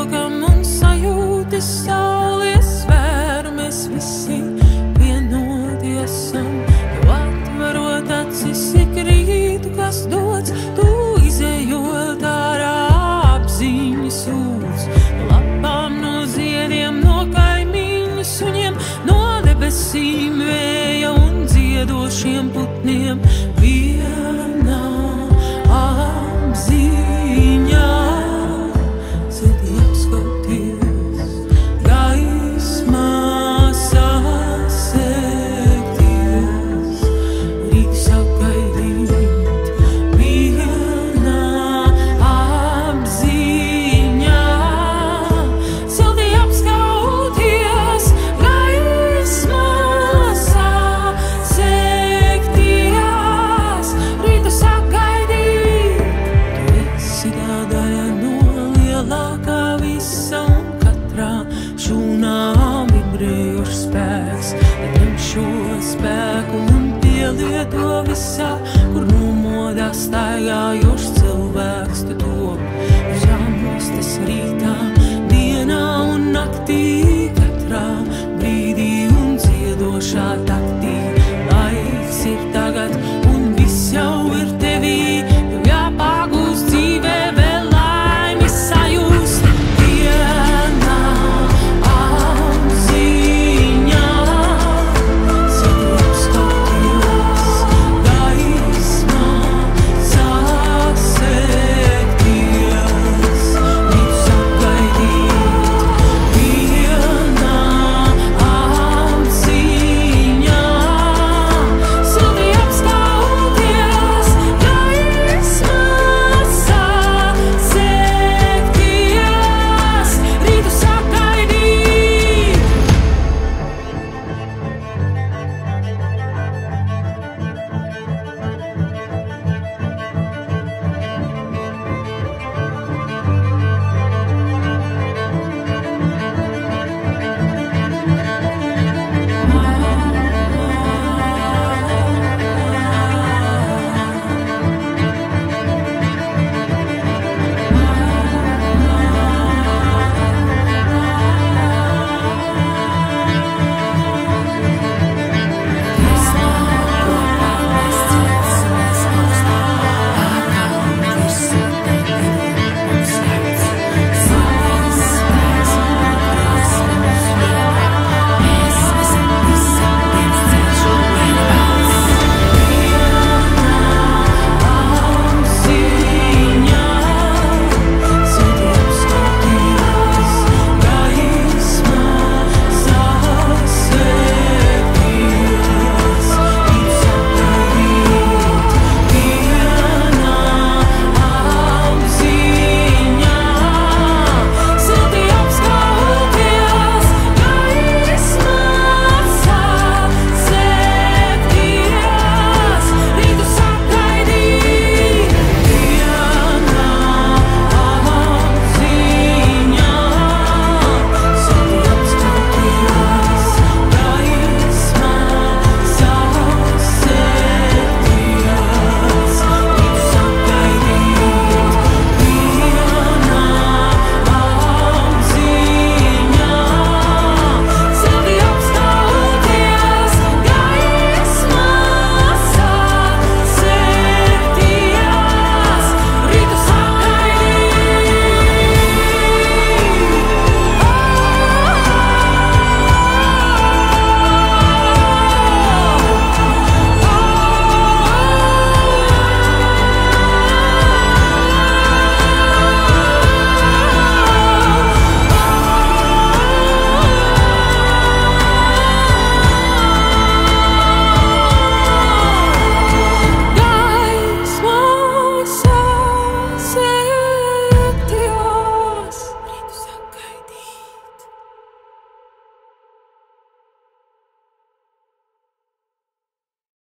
rokam un sajūtas saules svēru. Mēs visi vienoti esam, jo atverot acis ik rītu, kas dots, tu izejot ārā apziņas ūdens. No lapām, no ziediem, no kaimiņu suņiem, no debesīm vēja un dziedošiem putniem. Vienā apziņā silti apskauties, gaismā sasekties, rītu sagaidīt. Vienā apziņā silti apskauties, gaismā sasekties, rītu sagaidīt. Tu esi tā daļa no lielākā visa un katrā šūnā vibrējošs spēks. Tad ņem šo spēku un pielieto visā, kur nomodā staigājošs